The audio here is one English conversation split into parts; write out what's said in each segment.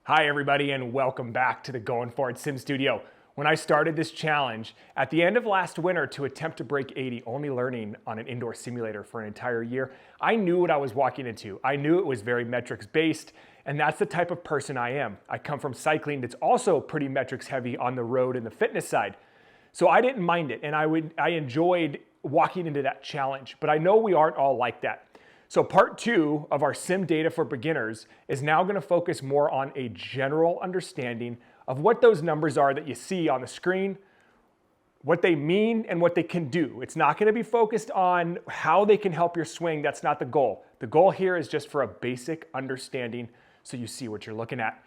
Hi everybody and welcome back to the Going Forward Sim Studio. When I started this challenge at the end of last winter to attempt to break 80, only learning on an indoor simulator for an entire year, I knew what I was walking into. I knew it was very metrics based, and that's the type of person I am. I come from cycling that's also pretty metrics heavy on the road and the fitness side. So I didn't mind it, and I enjoyed walking into that challenge, but I know we aren't all like that. So part 2 of our sim data for beginners is now going to focus more on a general understanding of what those numbers are that you see on the screen, what they mean and what they can do. It's not going to be focused on how they can help your swing. That's not the goal. The goal here is just for a basic understanding so you see what you're looking at.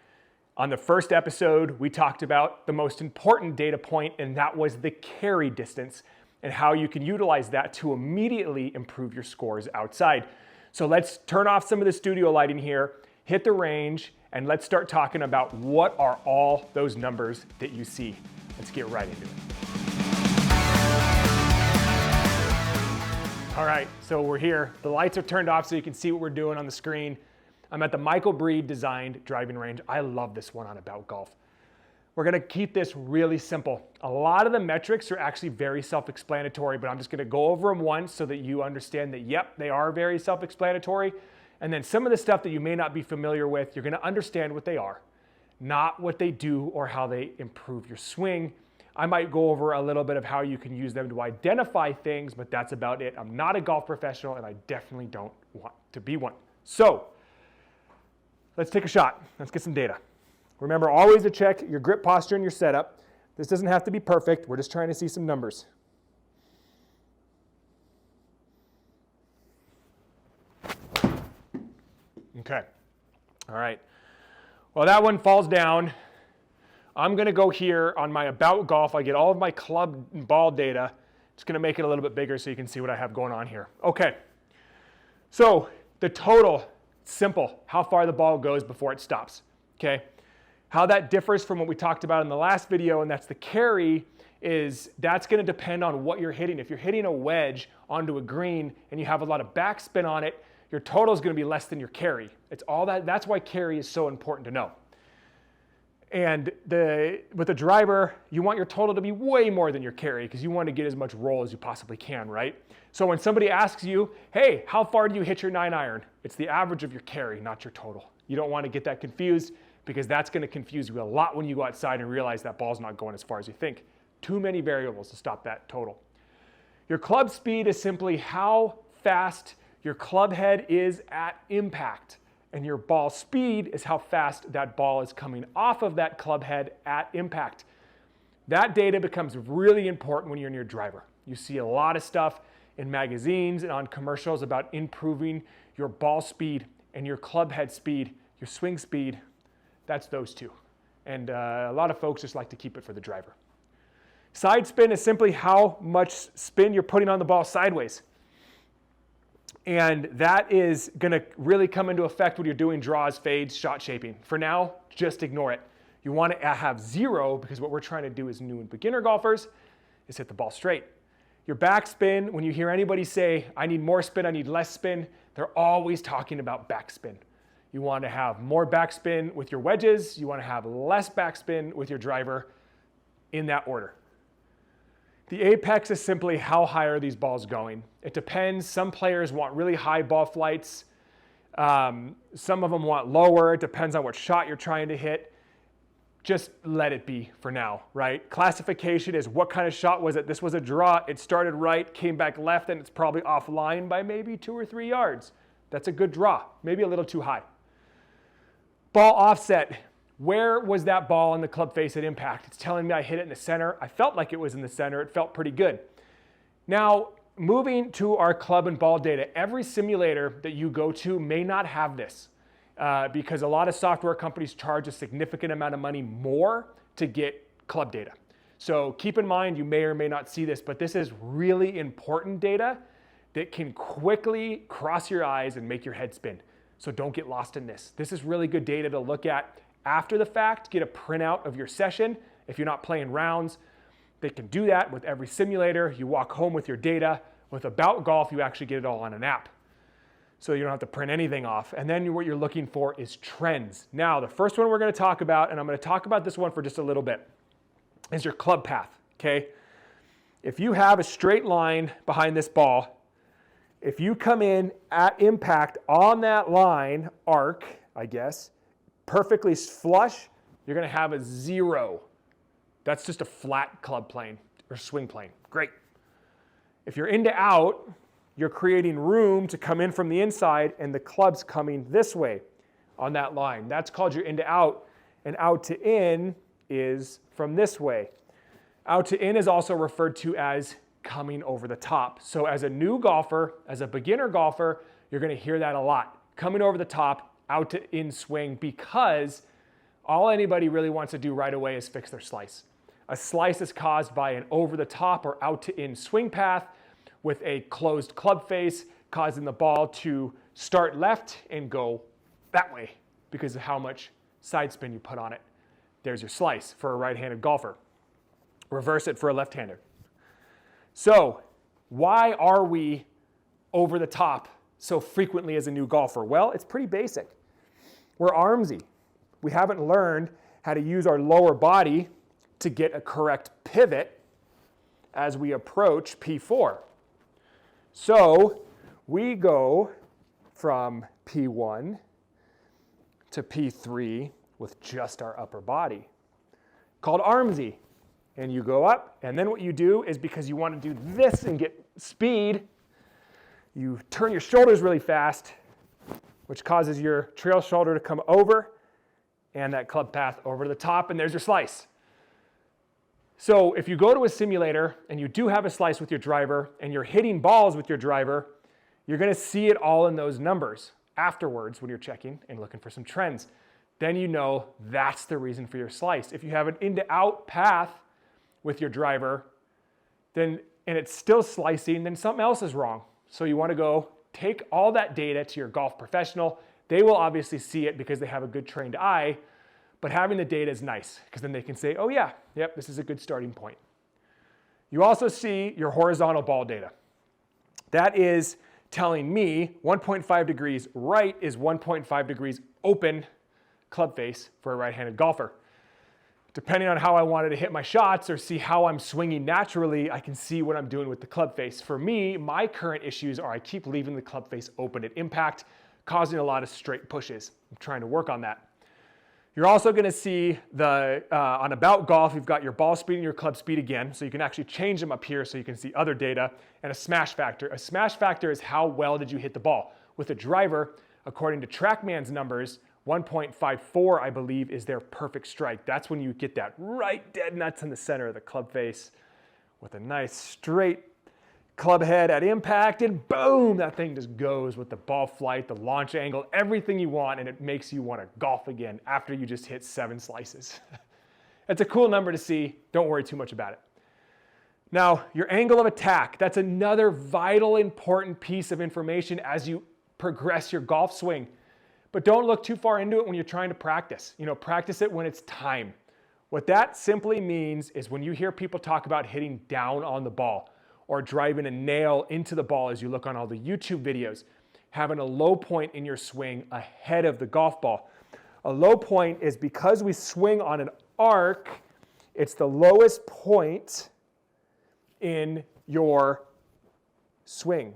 On the first episode, we talked about the most important data point, and that was the carry distance and how you can utilize that to immediately improve your scores outside. So let's turn off some of the studio lighting here, hit the range, and let's start talking about what are all those numbers that you see. Let's get right into it. All right, so we're here. The lights are turned off so you can see what we're doing on the screen. I'm at the Michael Breed designed driving range. I love this one on About Golf. We're gonna keep this really simple. A lot of the metrics are actually very self-explanatory, but I'm just gonna go over them once so that you understand that, yep, they are very self-explanatory. And then some of the stuff that you may not be familiar with, you're gonna understand what they are, not what they do or how they improve your swing. I might go over a little bit of how you can use them to identify things, but that's about it. I'm not a golf professional, and I definitely don't want to be one. So let's take a shot. Let's get some data. Remember always to check your grip posture and your setup. This doesn't have to be perfect. We're just trying to see some numbers. Okay. All right. Well, that one falls down. I'm going to go here on my About Golf. I get all of my club and ball data. Just going to make it a little bit bigger so you can see what I have going on here. Okay. So the total, simple, how far the ball goes before it stops. Okay. How that differs from what we talked about in the last video, and that's the carry, is that's going to depend on what you're hitting. If you're hitting a wedge onto a green and you have a lot of backspin on it, your total is going to be less than your carry. It's all that. That's why carry is so important to know. And with the driver, you want your total to be way more than your carry because you want to get as much roll as you possibly can, right? So when somebody asks you, hey, how far do you hit your 9-iron? It's the average of your carry, not your total. You don't want to get that confused, because that's going to confuse you a lot when you go outside and realize that ball's not going as far as you think. Too many variables to stop that total. Your club speed is simply how fast your club head is at impact, and your ball speed is how fast that ball is coming off of that club head at impact. That data becomes really important when you're in your driver. You see a lot of stuff in magazines and on commercials about improving your ball speed and your club head speed, your swing speed. That's those two. And a lot of folks just like to keep it for the driver. Side spin is simply how much spin you're putting on the ball sideways. And that is going to really come into effect when you're doing draws, fades, shot shaping. For now, just ignore it. You want to have 0 because what we're trying to do as new and beginner golfers is hit the ball straight. Your backspin, when you hear anybody say, I need more spin, I need less spin, they're always talking about backspin. You want to have more backspin with your wedges. You want to have less backspin with your driver, in that order. The apex is simply how high are these balls going. It depends. Some players want really high ball flights. Some of them want lower. It depends on what shot you're trying to hit. Just let it be for now, right? Classification is what kind of shot was it? This was a draw. It started right, came back left, and it's probably offline by maybe 2 or 3 yards. That's a good draw, maybe a little too high. Ball offset, where was that ball on the club face at impact? It's telling me I hit it in the center. I felt like it was in the center. It felt pretty good. Now, moving to our club and ball data, every simulator that you go to may not have this because a lot of software companies charge a significant amount of money more to get club data. So keep in mind, you may or may not see this, but this is really important data that can quickly cross your eyes and make your head spin. So don't get lost in this. This is really good data to look at after the fact. Get a printout of your session. If you're not playing rounds, they can do that with every simulator. You walk home with your data. With About Golf, you actually get it all on an app. so you don't have to print anything off. And then what you're looking for is trends. Now, the first one we're going to talk about, and I'm going to talk about this one for just a little bit, is your club path, okay? If you have a straight line behind this ball, if you come in at impact on that line, arc, I guess, perfectly flush, you're going to have a 0. That's just a flat club plane or swing plane. Great. If you're in to out, you're creating room to come in from the inside, and the club's coming this way on that line. That's called your in to out, and out to in is from this way. Out to in is also referred to as coming over the top. So as a new golfer, as a beginner golfer, you're going to hear that a lot. Coming over the top, out to in swing, because all anybody really wants to do right away is fix their slice. A slice is caused by an over the top or out to in swing path with a closed club face, causing the ball to start left and go that way because of how much side spin you put on it. There's your slice for a right-handed golfer. Reverse it for a left-hander. So why are we over the top so frequently as a new golfer? Well, it's pretty basic. We're armsy. We haven't learned how to use our lower body to get a correct pivot as we approach P4. So we go from P1 to P3 with just our upper body, called armsy. And you go up, and then what you do is, because you want to do this and get speed, you turn your shoulders really fast, which causes your trail shoulder to come over and that club path over to the top, and there's your slice. So if you go to a simulator and you do have a slice with your driver and you're hitting balls with your driver, you're going to see it all in those numbers afterwards when you're checking and looking for some trends. Then you know that's the reason for your slice. If you have an in to out path with your driver, then, and it's still slicing, then something else is wrong. So you want to go take all that data to your golf professional. They will obviously see it because they have a good trained eye, but having the data is nice because then they can say, oh yeah, yep, this is a good starting point. You also see your horizontal ball data. That is telling me 1.5 degrees right is 1.5 degrees open club face for a right-handed golfer. Depending on how I wanted to hit my shots or see how I'm swinging naturally, I can see what I'm doing with the club face. For me, my current issues are I keep leaving the club face open at impact, causing a lot of straight pushes. I'm trying to work on that. You're also going to see on About Golf, you've got your ball speed and your club speed again, so you can actually change them up here so you can see other data, and a smash factor. A smash factor is how well did you hit the ball. With a driver, according to TrackMan's numbers, 1.54, I believe, is their perfect strike. That's when you get that right dead nuts in the center of the club face with a nice straight club head at impact, and boom, that thing just goes with the ball flight, the launch angle, everything you want, and it makes you want to golf again after you just hit 7 slices. It's a cool number to see. Don't worry too much about it. Now, your angle of attack, that's another vital, important piece of information as you progress your golf swing. But don't look too far into it when you're trying to practice. Practice it when it's time. What that simply means is when you hear people talk about hitting down on the ball or driving a nail into the ball as you look on all the YouTube videos, having a low point in your swing ahead of the golf ball. A low point is because we swing on an arc, it's the lowest point in your swing.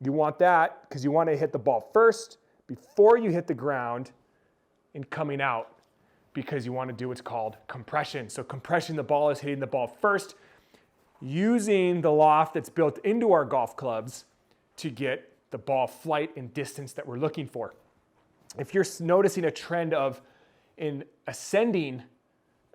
You want that because you want to hit the ball first before you hit the ground and coming out, because you want to do what's called compression. So compression, the ball is hitting the ball first, using the loft that's built into our golf clubs to get the ball flight and distance that we're looking for. If you're noticing a trend of an ascending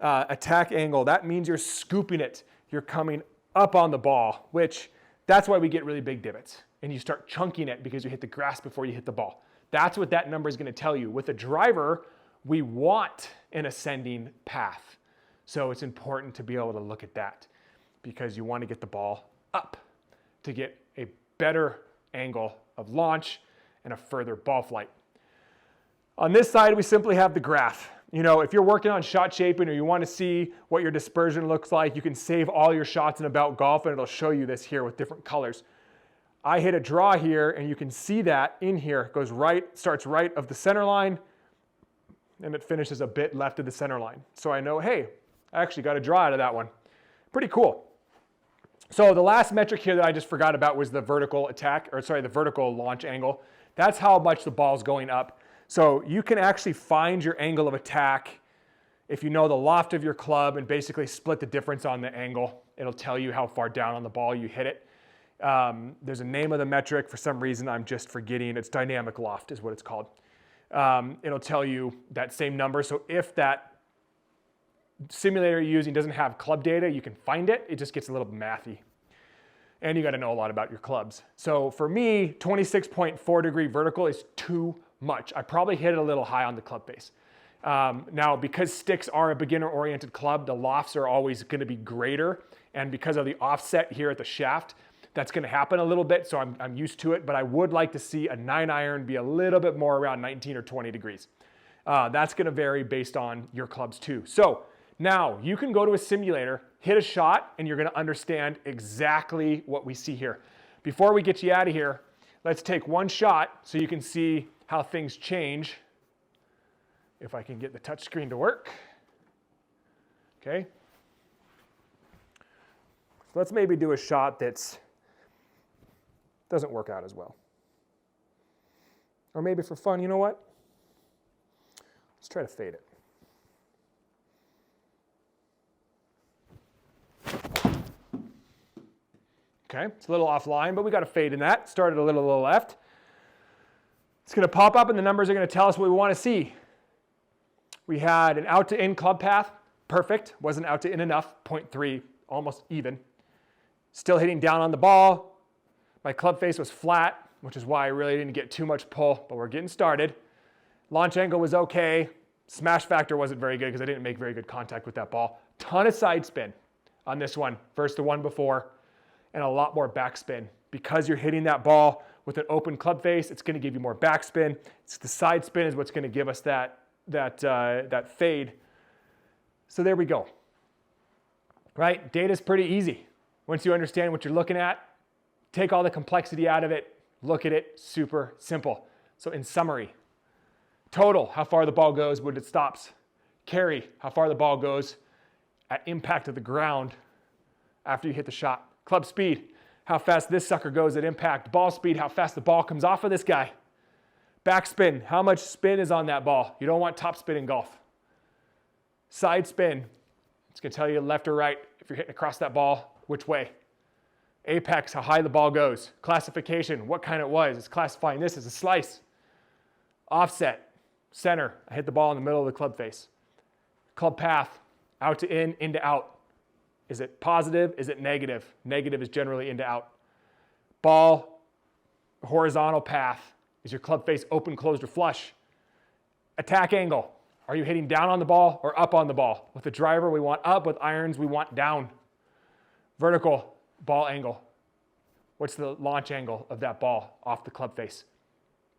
attack angle, that means you're scooping it. You're coming up on the ball, which that's why we get really big divots. And you start chunking it because you hit the grass before you hit the ball. That's what that number is going to tell you. With a driver, we want an ascending path. So it's important to be able to look at that because you want to get the ball up to get a better angle of launch and a further ball flight. On this side, we simply have the graph. If you're working on shot shaping or you want to see what your dispersion looks like, you can save all your shots in About Golf and it'll show you this here with different colors. I hit a draw here, and you can see that in here. It goes right, starts right of the center line, and it finishes a bit left of the center line. So I know, hey, I actually got a draw out of that one. Pretty cool. So the last metric here that I just forgot about was the vertical attack, or sorry, the vertical launch angle. That's how much the ball's going up. So you can actually find your angle of attack if you know the loft of your club and basically split the difference on the angle. It'll tell you how far down on the ball you hit it. There's a name of the metric. For some reason, I'm just forgetting. It's dynamic loft is what it's called. It'll tell you that same number. So if that simulator you're using doesn't have club data, you can find it. It just gets a little mathy. And you got to know a lot about your clubs. So for me, 26.4 degree vertical is too much. I probably hit it a little high on the club face. Now, because sticks are a beginner-oriented club, the lofts are always going to be greater. And because of the offset here at the shaft, that's going to happen a little bit, so I'm used to it. But I would like to see a 9-iron be a little bit more around 19 or 20 degrees. That's going to vary based on your clubs too. So now you can go to a simulator, hit a shot, and you're going to understand exactly what we see here. Before we get you out of here, let's take one shot so you can see how things change. If I can get the touch screen to work. Okay. So let's maybe do a shot that's doesn't work out as well. Or maybe for fun, you know what? Let's try to fade it. Okay, it's a little offline, but we got a fade in that. Started a little left. It's going to pop up and the numbers are going to tell us what we want to see. We had an out to in club path, perfect. Wasn't out to in enough, 0.3, almost even. Still hitting down on the ball. My club face was flat, which is why I really didn't get too much pull, but we're getting started. Launch angle was okay. Smash factor wasn't very good because I didn't make very good contact with that ball. Ton of side spin on this one versus the one before, and a lot more backspin. Because you're hitting that ball with an open club face, it's going to give you more backspin. It's the side spin is what's going to give us that fade. So there we go. Right? Data's pretty easy. Once you understand what you're looking at, take all the complexity out of it, look at it, super simple. So in summary, total, how far the ball goes when it stops. Carry, how far the ball goes at impact of the ground after you hit the shot. Club speed, how fast this sucker goes at impact. Ball speed, how fast the ball comes off of this guy. Backspin, how much spin is on that ball? You don't want top spin in golf. Side spin, it's going to tell you left or right if you're hitting across that ball, which way. Apex, how high the ball goes. Classification, what kind it was. It's classifying this as a slice. Offset, center, I hit the ball in the middle of the club face. Club path, out to in to out. Is it positive? Is it negative? Negative is generally in to out. Ball, horizontal path. Is your club face open, closed, or flush? Attack angle. Are you hitting down on the ball or up on the ball? With the driver, we want up. With irons, we want down. Vertical ball angle. What's the launch angle of that ball off the club face?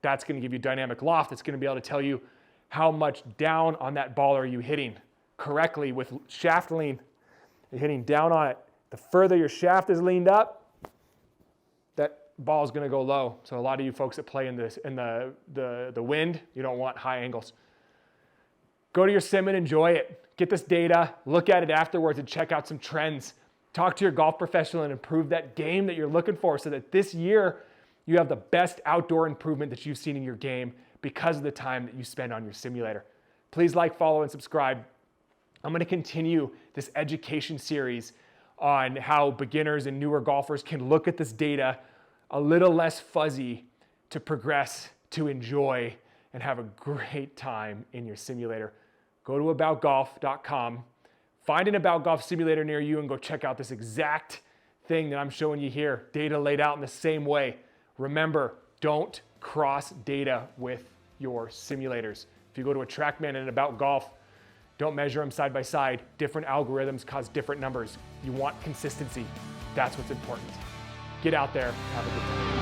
That's going to give you dynamic loft. It's going to be able to tell you how much down on that ball are you hitting correctly with shaft lean. You're hitting down on it. The further your shaft is leaned up, that ball is going to go low. So a lot of you folks that play in the wind, you don't want high angles. Go to your sim and enjoy it. Get this data, look at it afterwards and check out some trends. Talk to your golf professional and improve that game that you're looking for so that this year you have the best outdoor improvement that you've seen in your game because of the time that you spend on your simulator. Please like, follow, and subscribe. I'm going to continue this education series on how beginners and newer golfers can look at this data a little less fuzzy to progress, to enjoy, and have a great time in your simulator. Go to aboutgolf.com, find an About Golf simulator near you, and go check out this exact thing that I'm showing you here. Data laid out in the same way. Remember, don't cross data with your simulators. If you go to a TrackMan and an About Golf, don't measure them side by side. Different algorithms cause different numbers. You want consistency. That's what's important. Get out there, have a good time.